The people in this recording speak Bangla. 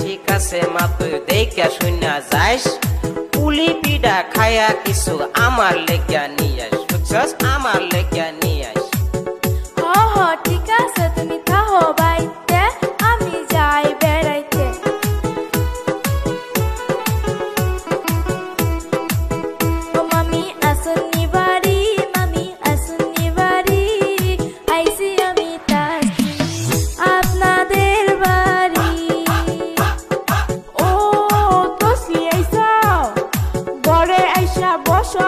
ঠিক আছে মা তুই দেখা শুনা যাইস পুলি পিঠা খায়া কিছু আমার লেগা নিয়ে আস বুঝছস আমার লেগা নিয়ে আস ঠিক আছে তুমি থাকো বাইতে আমি যাই বেড়াইতে ও মামি আসুনি বাড়ি আইসি আমি তাসি আপনাদের বাড়ি ঘরে আইসা বসো